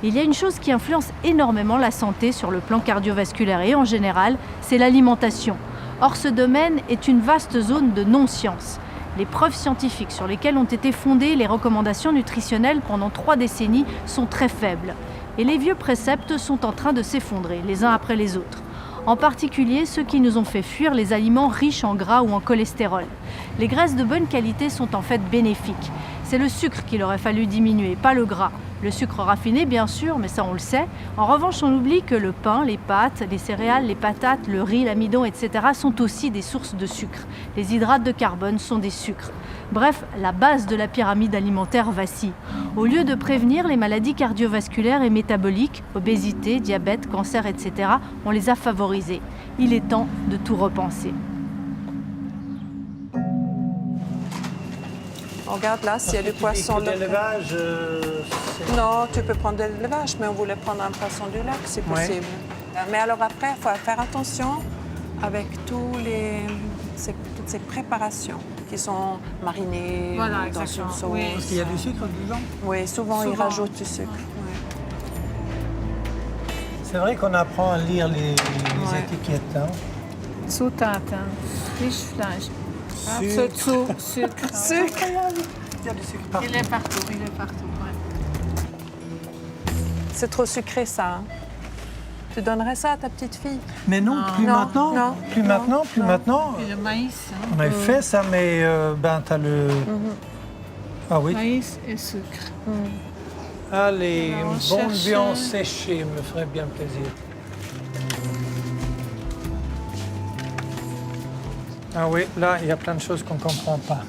Il y a une chose qui influence énormément la santé sur le plan cardiovasculaire et en général, c'est l'alimentation. Or, ce domaine est une vaste zone de non-science. Les preuves scientifiques sur lesquelles ont été fondées les recommandations nutritionnelles pendant 3 décennies sont très faibles. Et les vieux préceptes sont en train de s'effondrer, les uns après les autres. En particulier ceux qui nous ont fait fuir les aliments riches en gras ou en cholestérol. Les graisses de bonne qualité sont en fait bénéfiques. C'est le sucre qu'il aurait fallu diminuer, pas le gras. Le sucre raffiné, bien sûr, mais ça on le sait. En revanche, on oublie que le pain, les pâtes, les céréales, les patates, le riz, l'amidon, etc. sont aussi des sources de sucre. Les hydrates de carbone sont des sucres. Bref, la base de la pyramide alimentaire vacille. Au lieu de prévenir les maladies cardiovasculaires et métaboliques, obésité, diabète, cancer, etc., on les a favorisées. Il est temps de tout repenser. Regarde là, s'il y a du poisson. L'élevage, non, tu peux prendre de l'élevage, mais on voulait prendre un poisson du lac, si possible. Mais alors après, il faut faire attention avec toutes ces préparations qui sont marinées dans une sauce. Oui. Parce qu'il y a du sucre dedans? Oui, souvent ils rajoutent du sucre. Oui. C'est vrai qu'on apprend à lire les étiquettes. Hein. Zutaten, Fischfleisch. Sucre. Sucre. Il y a du sucre partout. Il est partout, ouais. C'est trop sucré, ça. Hein? Tu donnerais ça à ta petite fille? Mais non, plus maintenant. Non, plus maintenant. Et le maïs. Hein. On avait fait ça, mais t'as le... Ah oui. Maïs et sucre. Allez, une bonne cherche... viande séchée me ferait bien plaisir. Ah oui, là, il y a plein de choses qu'on ne comprend pas.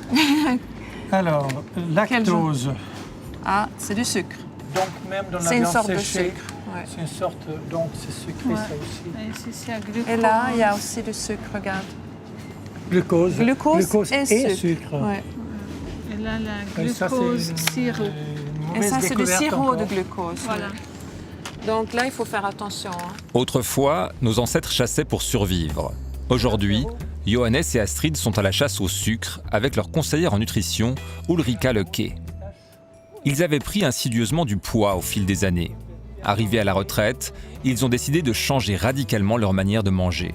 Alors, lactose. Ah, c'est du sucre. Donc, même dans la C'est une viande sorte de séchée, sucre. Ouais. c'est une sorte... Donc, c'est sucré, ça aussi. Et ici, c'est glucose. Et là, il y a aussi du sucre, regarde. Glucose. Glucose et sucre. Ouais. Et là, la Et ça, glucose, sirop. Et ça, c'est du sirop de glucose. Voilà. Donc là, il faut faire attention. Hein. Autrefois, nos ancêtres chassaient pour survivre. Aujourd'hui, Johannes et Astrid sont à la chasse au sucre avec leur conseillère en nutrition, Ulrika Lecquet. Ils avaient pris insidieusement du poids au fil des années. Arrivés à la retraite, ils ont décidé de changer radicalement leur manière de manger.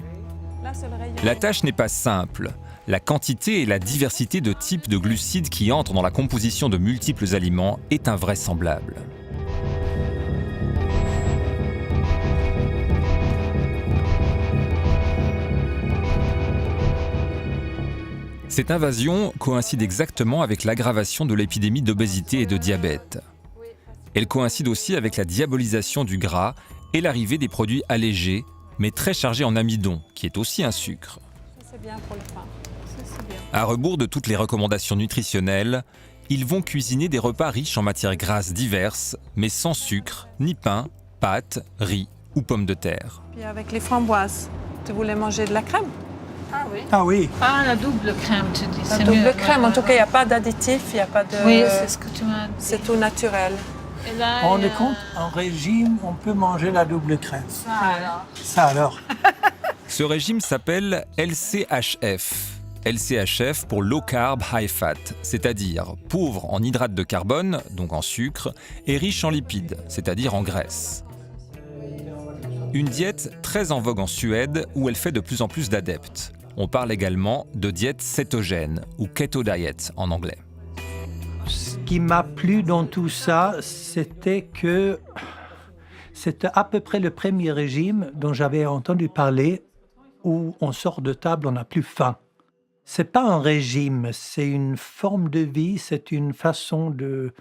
La tâche n'est pas simple. La quantité et la diversité de types de glucides qui entrent dans la composition de multiples aliments est invraisemblable. Cette invasion coïncide exactement avec l'aggravation de l'épidémie d'obésité et de diabète. Elle coïncide aussi avec la diabolisation du gras et l'arrivée des produits allégés, mais très chargés en amidon, qui est aussi un sucre. C'est bien pour le pain. À rebours de toutes les recommandations nutritionnelles, ils vont cuisiner des repas riches en matières grasses diverses, mais sans sucre, ni pain, pâtes, riz ou pommes de terre. Puis avec les framboises, tu voulais manger de la crème? Ah oui. Ah oui. Ah, la double crème, tu dis. La double crème, en tout cas, il n'y a pas d'additif, il n'y a pas de... Oui, c'est ce que tu m'as dit. C'est tout naturel. Et là, On est compte, en régime, on peut manger la double crème. Ça alors. Ce régime s'appelle LCHF. LCHF pour Low Carb High Fat, c'est-à-dire pauvre en hydrates de carbone, donc en sucre, et riche en lipides, c'est-à-dire en graisse. Une diète très en vogue en Suède où elle fait de plus en plus d'adeptes. On parle également de diète cétogène ou keto diet en anglais. Ce qui m'a plu dans tout ça, c'était que c'était à peu près le premier régime dont j'avais entendu parler où on sort de table, on n'a plus faim. C'est pas un régime, c'est une forme de vie, c'est une façon de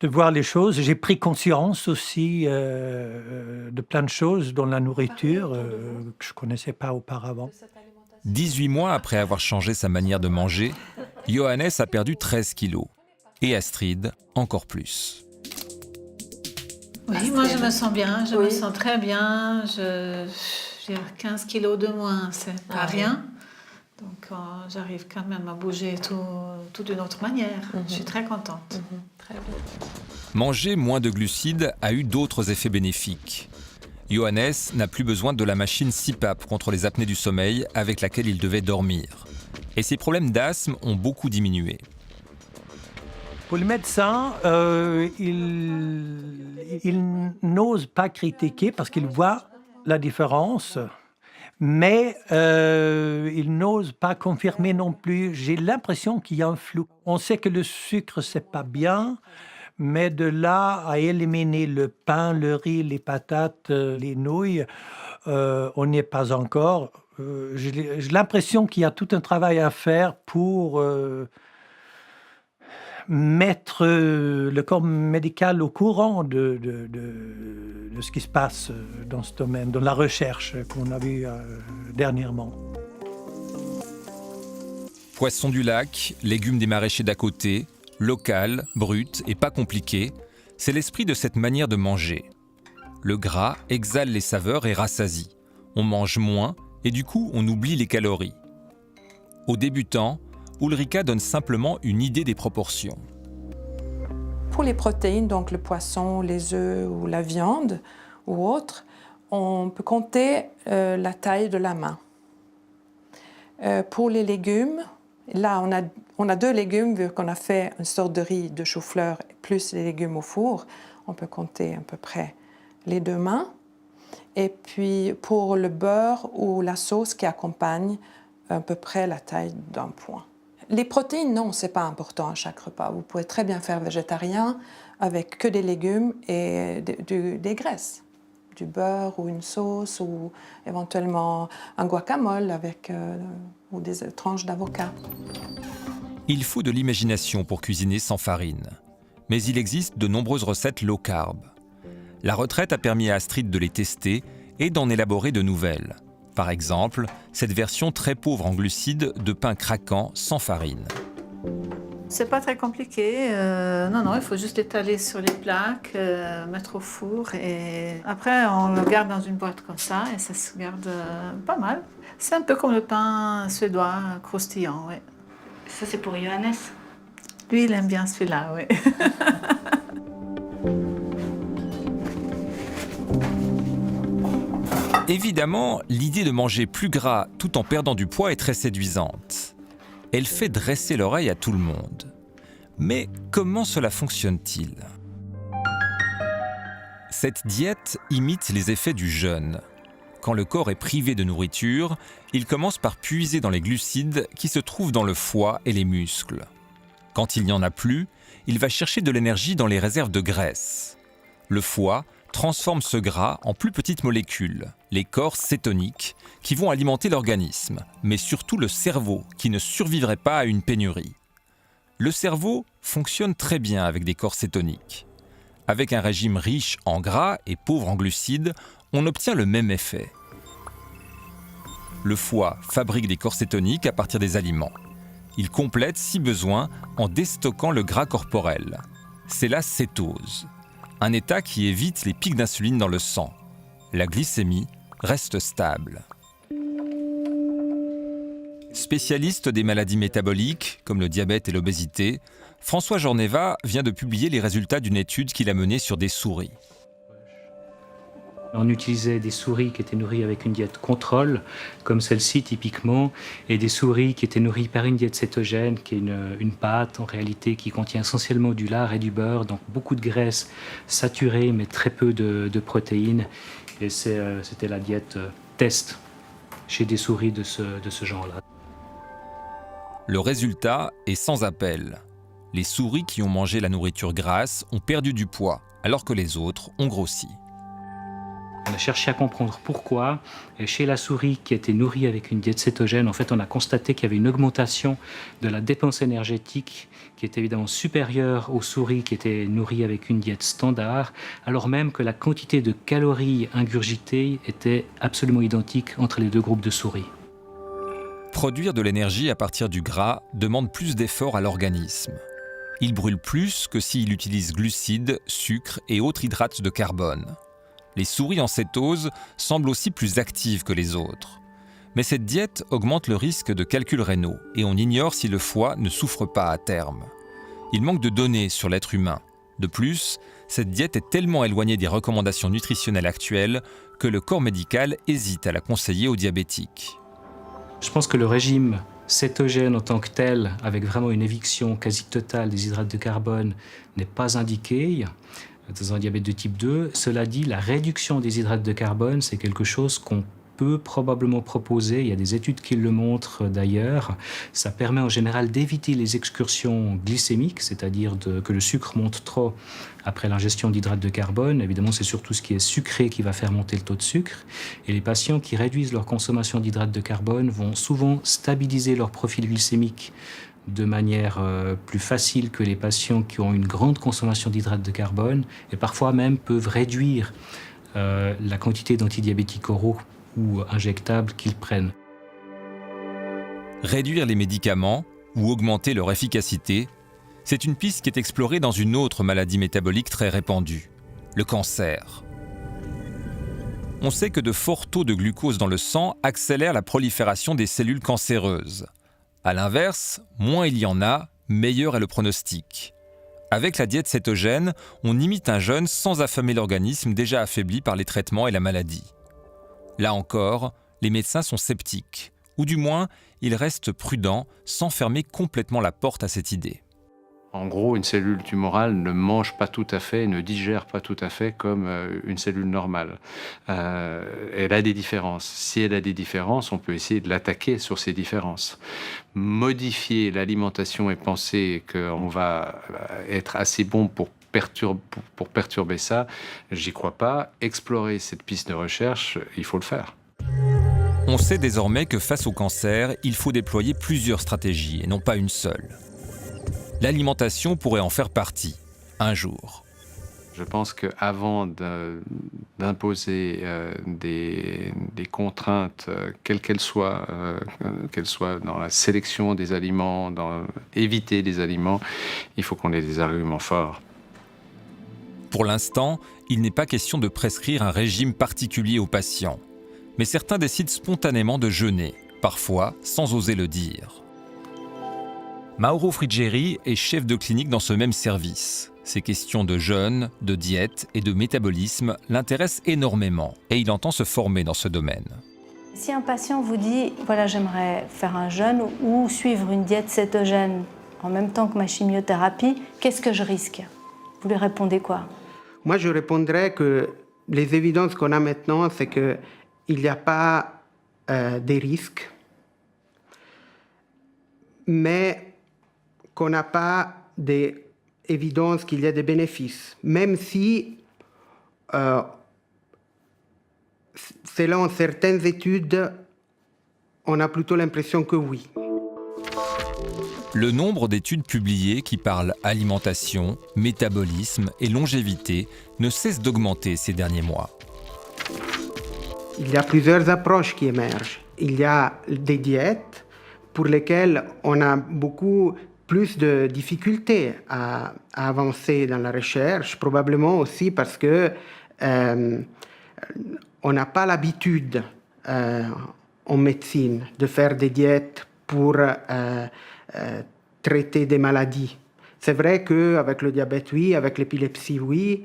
voir les choses. J'ai pris conscience aussi de plein de choses dans la nourriture que je ne connaissais pas auparavant. 18 mois après avoir changé sa manière de manger, Johannes a perdu 13 kilos. Et Astrid, encore plus. Oui, moi je me sens bien, je me sens très bien. J'ai 15 kilos de moins, c'est pas rien. Donc j'arrive quand même à bouger tout d'une autre manière. Je suis très contente. Très bien. Manger moins de glucides a eu d'autres effets bénéfiques. Johannes n'a plus besoin de la machine CPAP contre les apnées du sommeil avec laquelle il devait dormir. Et ses problèmes d'asthme ont beaucoup diminué. Pour le médecin, il n'ose pas critiquer parce qu'il voit la différence, mais il n'ose pas confirmer non plus. J'ai l'impression qu'il y a un flou. On sait que le sucre, c'est pas bien, mais de là à éliminer le pain, le riz, les patates, les nouilles, on n'y est pas encore. J'ai l'impression qu'il y a tout un travail à faire pour mettre le corps médical au courant de ce qui se passe dans ce domaine, dans la recherche qu'on a vue dernièrement. Poissons du lac, légumes des maraîchers d'à côté, local, brut et pas compliqué, c'est l'esprit de cette manière de manger. Le gras exhale les saveurs et rassasie. On mange moins et du coup on oublie les calories. Aux débutants, Ulrika donne simplement une idée des proportions. Pour les protéines, donc le poisson, les œufs ou la viande ou autre, on peut compter la taille de la main. Pour les légumes, là on a 2 légumes, vu qu'on a fait une sorte de riz de chou-fleur plus les légumes au four, on peut compter à peu près les 2 mains. Et puis pour le beurre ou la sauce qui accompagne, à peu près la taille d'un poing. Les protéines, non, c'est pas important à chaque repas. Vous pouvez très bien faire végétarien avec que des légumes et des graisses, du beurre ou une sauce ou éventuellement un guacamole avec ou des tranches d'avocat. Il faut de l'imagination pour cuisiner sans farine. Mais il existe de nombreuses recettes low carb. La retraite a permis à Astrid de les tester et d'en élaborer de nouvelles. Par exemple, cette version très pauvre en glucides de pain craquant sans farine. C'est pas très compliqué. Non, il faut juste étaler sur les plaques, mettre au four et après on le garde dans une boîte comme ça et ça se garde pas mal. C'est un peu comme le pain suédois croustillant, oui. Ça c'est pour Johannes. Lui, il aime bien celui-là, oui. Évidemment, l'idée de manger plus gras tout en perdant du poids est très séduisante. Elle fait dresser l'oreille à tout le monde. Mais comment cela fonctionne-t-il ? Cette diète imite les effets du jeûne. Quand le corps est privé de nourriture, il commence par puiser dans les glucides qui se trouvent dans le foie et les muscles. Quand il n'y en a plus, il va chercher de l'énergie dans les réserves de graisse. Le foie transforme ce gras en plus petites molécules, les corps cétoniques, qui vont alimenter l'organisme, mais surtout le cerveau, qui ne survivrait pas à une pénurie. Le cerveau fonctionne très bien avec des corps cétoniques. Avec un régime riche en gras et pauvre en glucides, on obtient le même effet. Le foie fabrique des corps cétoniques à partir des aliments. Il complète, si besoin, en déstockant le gras corporel. C'est la cétose. Un état qui évite les pics d'insuline dans le sang. La glycémie reste stable. Spécialiste des maladies métaboliques, comme le diabète et l'obésité, François Jorneva vient de publier les résultats d'une étude qu'il a menée sur des souris. On utilisait des souris qui étaient nourries avec une diète contrôle, comme celle-ci typiquement, et des souris qui étaient nourries par une diète cétogène, qui est une pâte en réalité qui contient essentiellement du lard et du beurre, donc beaucoup de graisse saturée mais très peu de protéines. Et c'était la diète test chez des souris de ce genre-là. Le résultat est sans appel. Les souris qui ont mangé la nourriture grasse ont perdu du poids, alors que les autres ont grossi. On a cherché à comprendre pourquoi. Et chez la souris qui était nourrie avec une diète cétogène, en fait, on a constaté qu'il y avait une augmentation de la dépense énergétique qui est évidemment supérieure aux souris qui étaient nourries avec une diète standard, alors même que la quantité de calories ingurgitées était absolument identique entre les 2 groupes de souris. Produire de l'énergie à partir du gras demande plus d'efforts à l'organisme. Il brûle plus que s'il utilise glucides, sucres et autres hydrates de carbone. Les souris en cétose semblent aussi plus actives que les autres. Mais cette diète augmente le risque de calculs rénaux et on ignore si le foie ne souffre pas à terme. Il manque de données sur l'être humain. De plus, cette diète est tellement éloignée des recommandations nutritionnelles actuelles que le corps médical hésite à la conseiller aux diabétiques. Je pense que le régime cétogène en tant que tel, avec vraiment une éviction quasi totale des hydrates de carbone, n'est pas indiquée dans un diabète de type 2. Cela dit, la réduction des hydrates de carbone, c'est quelque chose qu'on peut probablement proposer. Il y a des études qui le montrent d'ailleurs. Ça permet en général d'éviter les excursions glycémiques, c'est-à-dire que le sucre monte trop après l'ingestion d'hydrates de carbone. Évidemment, c'est surtout ce qui est sucré qui va faire monter le taux de sucre. Et les patients qui réduisent leur consommation d'hydrates de carbone vont souvent stabiliser leur profil glycémique de manière plus facile que les patients qui ont une grande consommation d'hydrates de carbone et parfois même peuvent réduire la quantité d'antidiabétiques oraux ou injectables qu'ils prennent. Réduire les médicaments ou augmenter leur efficacité, c'est une piste qui est explorée dans une autre maladie métabolique très répandue, le cancer. On sait que de forts taux de glucose dans le sang accélèrent la prolifération des cellules cancéreuses. A l'inverse, moins il y en a, meilleur est le pronostic. Avec la diète cétogène, on imite un jeûne sans affamer l'organisme déjà affaibli par les traitements et la maladie. Là encore, les médecins sont sceptiques, ou du moins, ils restent prudents sans fermer complètement la porte à cette idée. En gros, une cellule tumorale ne mange pas tout à fait, ne digère pas tout à fait comme une cellule normale. Elle a des différences. Si elle a des différences, on peut essayer de l'attaquer sur ces différences. Modifier l'alimentation et penser qu'on va être assez bon pour perturber ça, j'y crois pas. Explorer cette piste de recherche, il faut le faire. On sait désormais que face au cancer, il faut déployer plusieurs stratégies et non pas une seule. L'alimentation pourrait en faire partie, un jour. Je pense qu'avant d'imposer des contraintes, quelles qu'elles soient dans la sélection des aliments, dans éviter des aliments, il faut qu'on ait des arguments forts. Pour l'instant, il n'est pas question de prescrire un régime particulier aux patients. Mais certains décident spontanément de jeûner, parfois sans oser le dire. Mauro Friggeri est chef de clinique dans ce même service. Ces questions de jeûne, de diète et de métabolisme l'intéressent énormément et il entend se former dans ce domaine. Si un patient vous dit « voilà, j'aimerais faire un jeûne ou suivre une diète cétogène en même temps que ma chimiothérapie, qu'est-ce que je risque ?» Vous lui répondez quoi? Moi, je répondrais que les évidences qu'on a maintenant, c'est qu'il n'y a pas des risques, mais qu'on n'a pas des évidences qu'il y a des bénéfices, même si, selon certaines études, on a plutôt l'impression que oui. Le nombre d'études publiées qui parlent alimentation, métabolisme et longévité ne cesse d'augmenter ces derniers mois. Il y a plusieurs approches qui émergent. Il y a des diètes pour lesquelles on a beaucoup plus de difficultés à avancer dans la recherche, probablement aussi parce que on n'a pas l'habitude en médecine de faire des diètes pour traiter des maladies. C'est vrai qu'avec le diabète, oui, avec l'épilepsie, oui,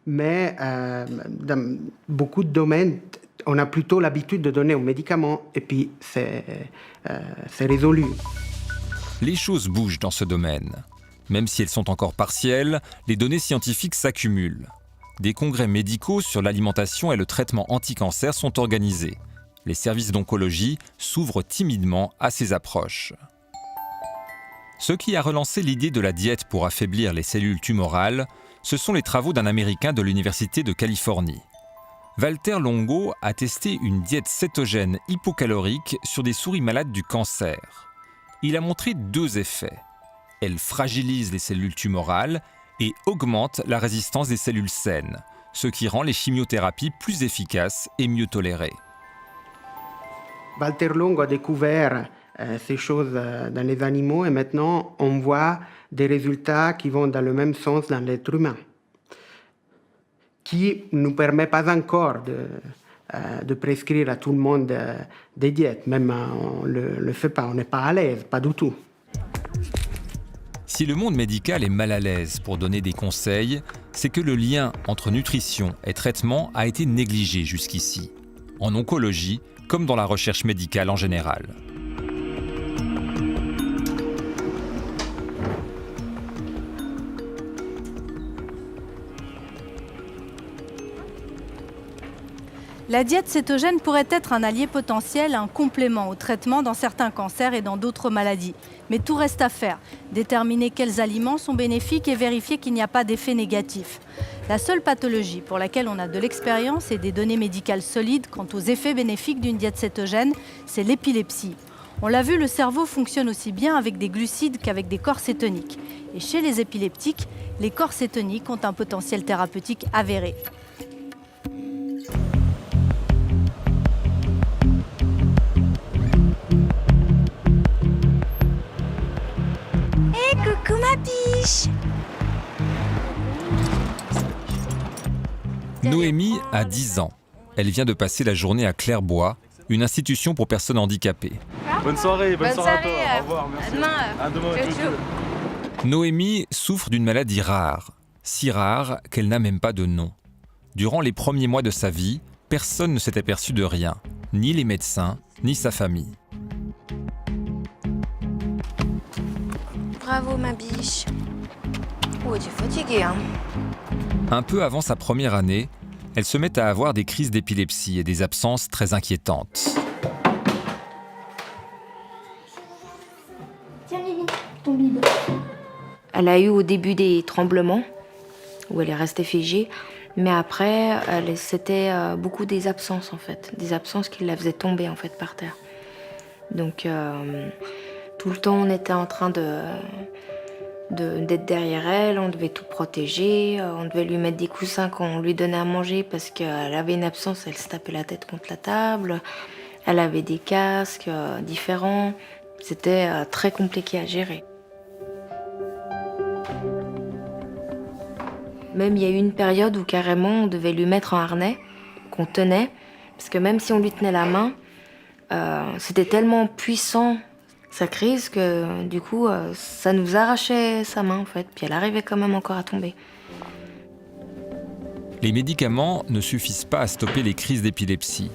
mais dans beaucoup de domaines, on a plutôt l'habitude de donner aux médicaments et puis c'est résolu. Les choses bougent dans ce domaine. Même si elles sont encore partielles, les données scientifiques s'accumulent. Des congrès médicaux sur l'alimentation et le traitement anti-cancer sont organisés. Les services d'oncologie s'ouvrent timidement à ces approches. Ce qui a relancé l'idée de la diète pour affaiblir les cellules tumorales, ce sont les travaux d'un Américain de l'Université de Californie. Walter Longo a testé une diète cétogène hypocalorique sur des souris malades du cancer. Il a montré deux effets. Elle fragilise les cellules tumorales et augmente la résistance des cellules saines, ce qui rend les chimiothérapies plus efficaces et mieux tolérées. Walter Longo a découvert ces choses dans les animaux et maintenant on voit des résultats qui vont dans le même sens dans l'être humain, qui ne nous permet pas encore de prescrire à tout le monde des diètes. Même on ne le fait pas, on n'est pas à l'aise, pas du tout. Si le monde médical est mal à l'aise pour donner des conseils, c'est que le lien entre nutrition et traitement a été négligé jusqu'ici, en oncologie comme dans la recherche médicale en général. La diète cétogène pourrait être un allié potentiel, un complément au traitement dans certains cancers et dans d'autres maladies. Mais tout reste à faire. Déterminer quels aliments sont bénéfiques et vérifier qu'il n'y a pas d'effet négatif. La seule pathologie pour laquelle on a de l'expérience et des données médicales solides quant aux effets bénéfiques d'une diète cétogène, c'est l'épilepsie. On l'a vu, le cerveau fonctionne aussi bien avec des glucides qu'avec des corps cétoniques. Et chez les épileptiques, les corps cétoniques ont un potentiel thérapeutique avéré. Coucou ma biche! Noémie a 10 ans. Elle vient de passer la journée à Clairbois, une institution pour personnes handicapées. Bonne soirée à toi. Au revoir, merci. À demain. Noémie souffre d'une maladie rare, si rare qu'elle n'a même pas de nom. Durant les premiers mois de sa vie, personne ne s'est aperçu de rien, ni les médecins, ni sa famille. Bravo ma biche. Oh, tu es fatiguée, hein? Un peu avant sa première année, elle se met à avoir des crises d'épilepsie et des absences très inquiétantes. Tiens Lily, ton bide. Elle a eu au début des tremblements, où elle est restée figée, mais après, c'était beaucoup des absences en fait. Des absences qui la faisaient tomber en fait par terre. Donc tout le temps on était en train d'être derrière elle, on devait tout protéger, on devait lui mettre des coussins quand on lui donnait à manger parce qu'elle avait une absence, elle se tapait la tête contre la table, elle avait des casques différents, c'était très compliqué à gérer. Même il y a eu une période où carrément on devait lui mettre un harnais qu'on tenait, parce que même si on lui tenait la main, c'était tellement puissant sa crise que du coup ça nous arrachait sa main en fait, puis elle arrivait quand même encore à tomber. Les médicaments ne suffisent pas à stopper les crises d'épilepsie.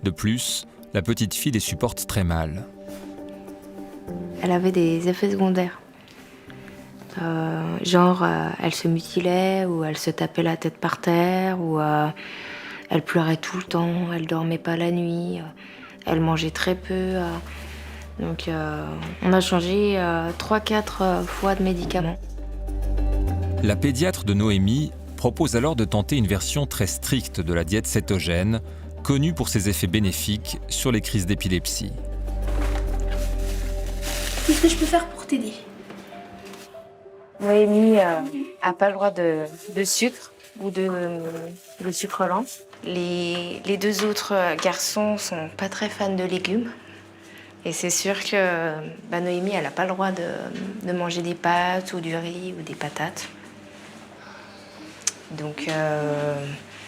De plus, la petite fille les supporte très mal. Elle avait des effets secondaires. Elle se mutilait ou elle se tapait la tête par terre ou elle pleurait tout le temps, elle dormait pas la nuit, elle mangeait très peu. Donc on a changé 3-4 fois de médicaments. La pédiatre de Noémie propose alors de tenter une version très stricte de la diète cétogène, connue pour ses effets bénéfiques sur les crises d'épilepsie. Qu'est-ce que je peux faire pour t'aider? Noémie n'a pas le droit de sucre ou de sucre lent. Les deux autres garçons sont pas très fans de légumes. Et c'est sûr que Noémie, elle n'a pas le droit de manger des pâtes ou du riz ou des patates. Donc,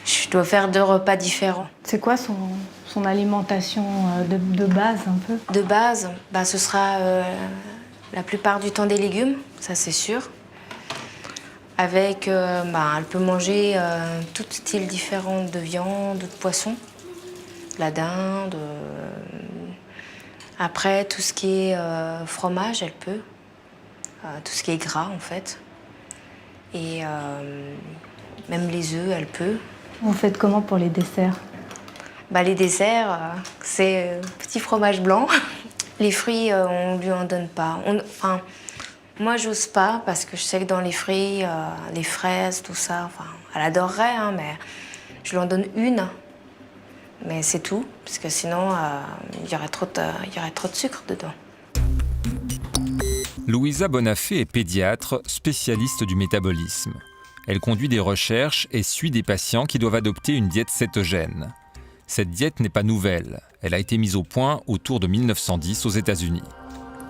je dois faire 2 repas différents. C'est quoi son alimentation de base un peu? De base, ce sera la plupart du temps des légumes, ça c'est sûr. Avec, elle peut manger tout style différent de viande, de poisson, la dinde. Après, tout ce qui est fromage, elle peut. Tout ce qui est gras, en fait. Et même les œufs, elle peut. Vous faites comment pour les desserts? Les desserts, c'est petit fromage blanc. Les fruits, on lui en donne pas. Moi, j'ose pas parce que je sais que dans les fruits, les fraises, tout ça, elle adorerait, hein, mais je lui en donne une. Mais c'est tout, parce que sinon, il y aurait trop de sucre dedans. Louisa Bonafé est pédiatre, spécialiste du métabolisme. Elle conduit des recherches et suit des patients qui doivent adopter une diète cétogène. Cette diète n'est pas nouvelle. Elle a été mise au point autour de 1910 aux États-Unis.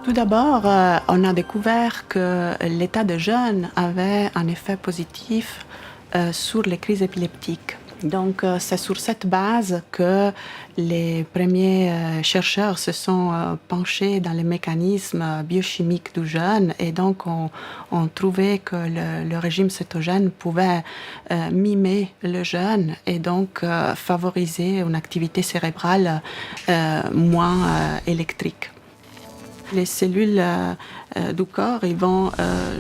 Tout d'abord, on a découvert que l'état de jeûne avait un effet positif sur les crises épileptiques. Donc, c'est sur cette base que les premiers chercheurs se sont penchés dans les mécanismes biochimiques du jeûne et donc on trouvait que le régime cétogène pouvait mimer le jeûne et donc favoriser une activité cérébrale moins électrique. Les cellules du corps, ils vont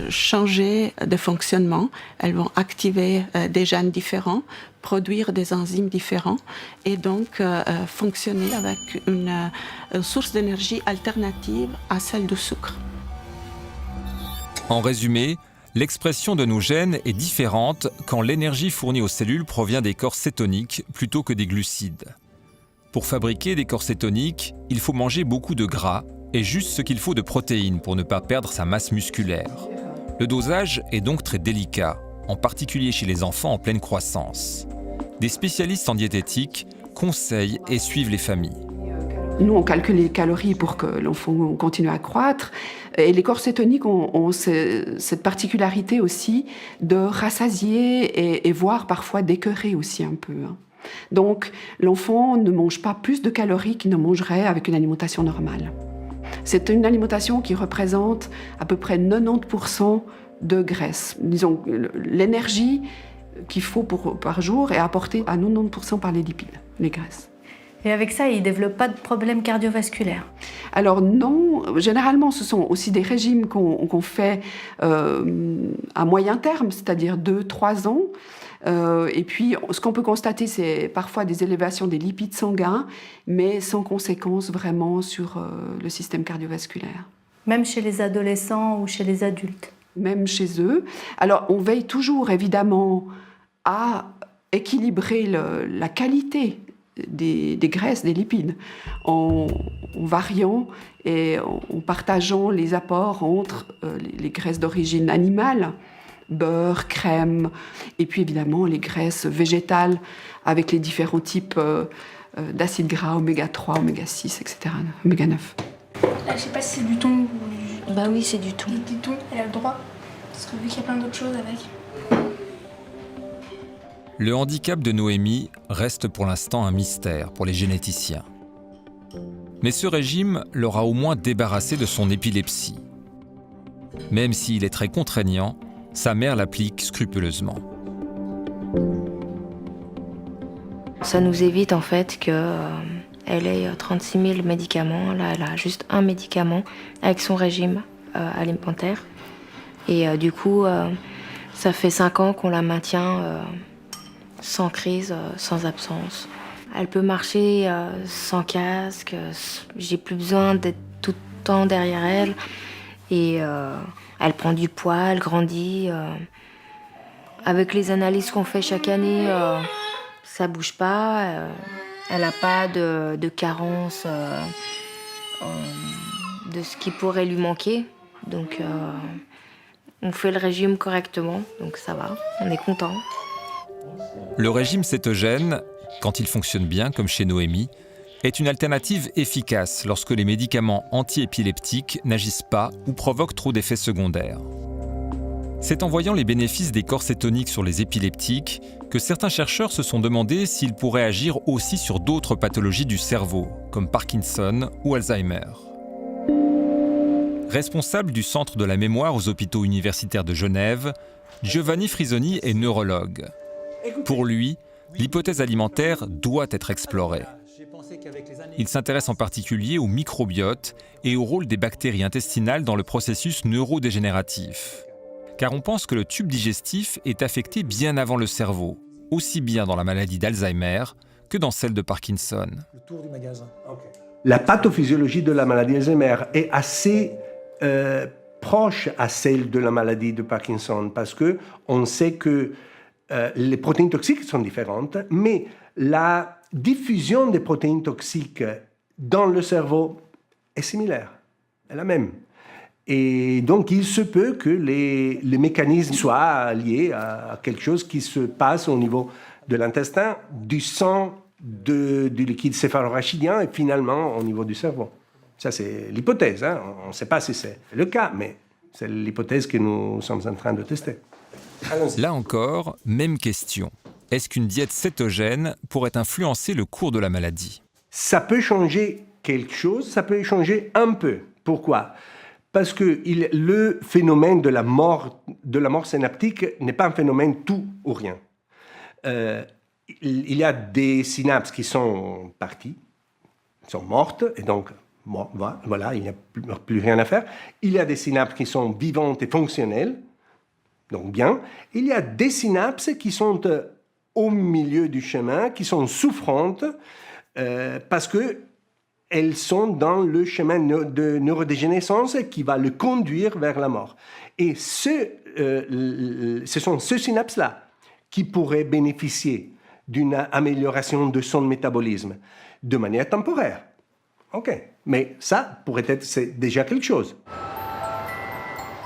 changer de fonctionnement, elles vont activer des gènes différents, produire des enzymes différents et donc fonctionner avec une source d'énergie alternative à celle du sucre. En résumé, l'expression de nos gènes est différente quand l'énergie fournie aux cellules provient des corps cétoniques plutôt que des glucides. Pour fabriquer des corps cétoniques, il faut manger beaucoup de gras et juste ce qu'il faut de protéines pour ne pas perdre sa masse musculaire. Le dosage est donc très délicat, en particulier chez les enfants en pleine croissance. Des spécialistes en diététique conseillent et suivent les familles. Nous, on calcule les calories pour que l'enfant continue à croître. Et les corps cétoniques ont cette particularité aussi de rassasier et voire parfois d'écœurer aussi un peu. Donc, l'enfant ne mange pas plus de calories qu'il ne mangerait avec une alimentation normale. C'est une alimentation qui représente à peu près 90% de graisse. Disons, l'énergie qu'il faut par jour est apportée à 90% par les lipides, les graisses. Et avec ça, ils ne développent pas de problèmes cardiovasculaires? Alors non, généralement ce sont aussi des régimes qu'on fait à moyen terme, c'est-à-dire 2-3 ans. Et puis ce qu'on peut constater, c'est parfois des élévations des lipides sanguins, mais sans conséquence vraiment sur le système cardiovasculaire. Même chez les adolescents ou chez les adultes? Même chez eux. Alors on veille toujours évidemment à équilibrer la qualité des graisses, des lipides, en variant et en partageant les apports entre les graisses d'origine animale, beurre, crème, et puis évidemment les graisses végétales avec les différents types d'acides gras, oméga 3, oméga 6, etc., oméga 9. Je sais pas si c'est du thon ou du... Bah oui, c'est du thon. Du thon, elle a le droit, parce que vu qu'il y a plein d'autres choses avec. Le handicap de Noémie reste pour l'instant un mystère pour les généticiens. Mais ce régime l'aura au moins débarrassé de son épilepsie. Même s'il est très contraignant, sa mère l'applique scrupuleusement. Ça nous évite en fait qu'elle ait 36 000 médicaments. Là, elle a juste un médicament avec son régime alimentaire. Et du coup, ça fait 5 ans qu'on la maintient sans crise, sans absence. Elle peut marcher sans casque, j'ai plus besoin d'être tout le temps derrière elle. Et elle prend du poids, elle grandit. Avec les analyses qu'on fait chaque année, ça bouge pas. Elle n'a pas de carence de ce qui pourrait lui manquer. Donc on fait le régime correctement, donc ça va, on est content. Le régime cétogène, quand il fonctionne bien, comme chez Noémie, est une alternative efficace lorsque les médicaments antiépileptiques n'agissent pas ou provoquent trop d'effets secondaires. C'est en voyant les bénéfices des corps cétoniques sur les épileptiques que certains chercheurs se sont demandé s'ils pourraient agir aussi sur d'autres pathologies du cerveau, comme Parkinson ou Alzheimer. Responsable du Centre de la mémoire aux hôpitaux universitaires de Genève, Giovanni Frisoni est neurologue. Pour lui, l'hypothèse alimentaire doit être explorée. Il s'intéresse en particulier au microbiote et au rôle des bactéries intestinales dans le processus neurodégénératif. Car on pense que le tube digestif est affecté bien avant le cerveau, aussi bien dans la maladie d'Alzheimer que dans celle de Parkinson. La pathophysiologie de la maladie d'Alzheimer est assez proche à celle de la maladie de Parkinson parce qu'on sait que les protéines toxiques sont différentes, mais la diffusion des protéines toxiques dans le cerveau est similaire, est la même. Et donc, il se peut que les mécanismes soient liés à quelque chose qui se passe au niveau de l'intestin, du sang, du liquide céphalorachidien et finalement au niveau du cerveau. Ça, c'est l'hypothèse. Hein. On ne sait pas si c'est le cas, mais c'est l'hypothèse que nous sommes en train de tester. Là encore, même question. Est-ce qu'une diète cétogène pourrait influencer le cours de la maladie? Ça peut changer quelque chose, ça peut changer un peu. Pourquoi? Parce que le phénomène de la mort synaptique n'est pas un phénomène tout ou rien. Il y a des synapses qui sont parties, sont mortes, et donc Bon, voilà, il n'y a plus rien à faire. Il y a des synapses qui sont vivantes et fonctionnelles, donc bien. Il y a des synapses qui sont au milieu du chemin, qui sont souffrantes parce qu'elles sont dans le chemin de neurodégénérescence qui va le conduire vers la mort. Et ce sont ces synapses-là qui pourraient bénéficier d'une amélioration de son métabolisme de manière temporaire. OK, mais ça pourrait être c'est déjà quelque chose.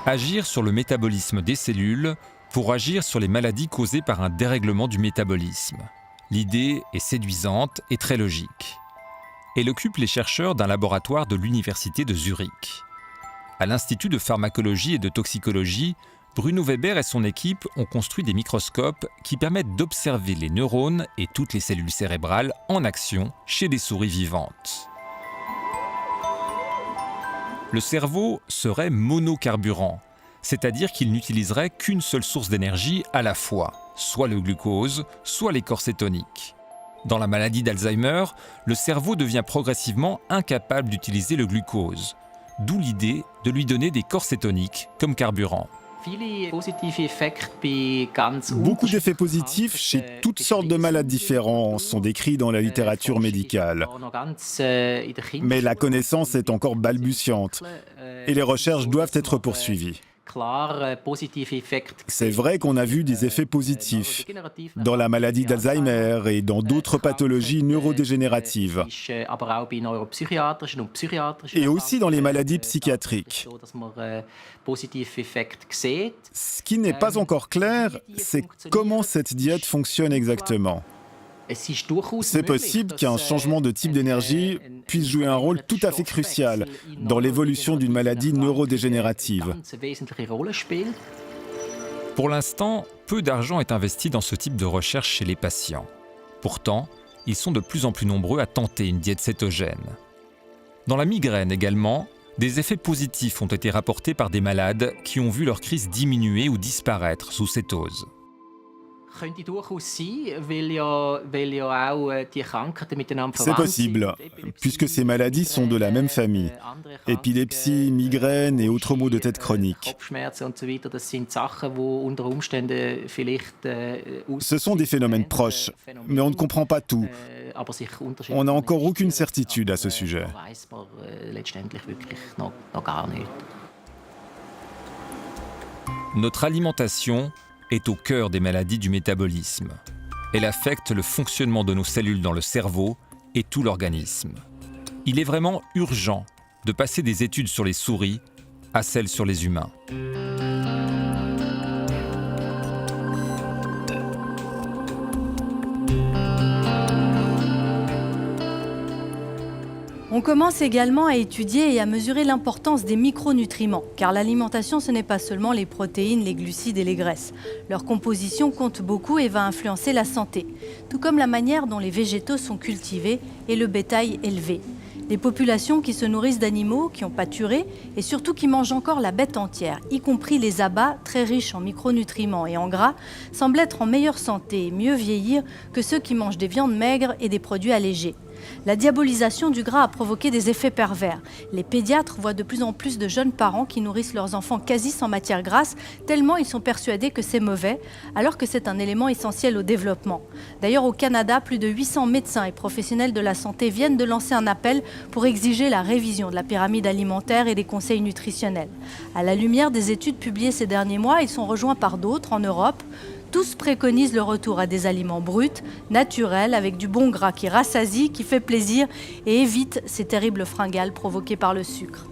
Agir sur le métabolisme des cellules pour agir sur les maladies causées par un dérèglement du métabolisme. L'idée est séduisante et très logique. Elle occupe les chercheurs d'un laboratoire de l'Université de Zurich. À l'Institut de pharmacologie et de toxicologie, Bruno Weber et son équipe ont construit des microscopes qui permettent d'observer les neurones et toutes les cellules cérébrales en action chez des souris vivantes. Le cerveau serait monocarburant, c'est-à-dire qu'il n'utiliserait qu'une seule source d'énergie à la fois, soit le glucose, soit les corps cétoniques. Dans la maladie d'Alzheimer, le cerveau devient progressivement incapable d'utiliser le glucose, d'où l'idée de lui donner des corps cétoniques comme carburant. Beaucoup d'effets positifs chez toutes sortes de malades différents sont décrits dans la littérature médicale. Mais la connaissance est encore balbutiante et les recherches doivent être poursuivies. C'est vrai qu'on a vu des effets positifs dans la maladie d'Alzheimer et dans d'autres pathologies neurodégénératives, et aussi dans les maladies psychiatriques. Ce qui n'est pas encore clair, c'est comment cette diète fonctionne exactement. C'est possible qu'un changement de type d'énergie puisse jouer un rôle tout à fait crucial dans l'évolution d'une maladie neurodégénérative. Pour l'instant, peu d'argent est investi dans ce type de recherche chez les patients. Pourtant, ils sont de plus en plus nombreux à tenter une diète cétogène. Dans la migraine également, des effets positifs ont été rapportés par des malades qui ont vu leur crise diminuer ou disparaître sous cétose. C'est possible, puisque ces maladies sont de la même famille. Épilepsie, migraine et autres maux de tête chroniques. Ce sont des phénomènes proches, mais on ne comprend pas tout. On n'a encore aucune certitude à ce sujet. Notre alimentation est au cœur des maladies du métabolisme. Elle affecte le fonctionnement de nos cellules dans le cerveau et tout l'organisme. Il est vraiment urgent de passer des études sur les souris à celles sur les humains. On commence également à étudier et à mesurer l'importance des micronutriments, car l'alimentation, ce n'est pas seulement les protéines, les glucides et les graisses. Leur composition compte beaucoup et va influencer la santé, tout comme la manière dont les végétaux sont cultivés et le bétail élevé. Les populations qui se nourrissent d'animaux qui ont pâturé et surtout qui mangent encore la bête entière, y compris les abats très riches en micronutriments et en gras, semblent être en meilleure santé et mieux vieillir que ceux qui mangent des viandes maigres et des produits allégés. La diabolisation du gras a provoqué des effets pervers. Les pédiatres voient de plus en plus de jeunes parents qui nourrissent leurs enfants quasi sans matière grasse, tellement ils sont persuadés que c'est mauvais, alors que c'est un élément essentiel au développement. D'ailleurs, au Canada, plus de 800 médecins et professionnels de la santé viennent de lancer un appel pour exiger la révision de la pyramide alimentaire et des conseils nutritionnels. À la lumière des études publiées ces derniers mois, ils sont rejoints par d'autres en Europe. Tous préconisent le retour à des aliments bruts, naturels, avec du bon gras qui rassasie, qui fait plaisir et évite ces terribles fringales provoquées par le sucre.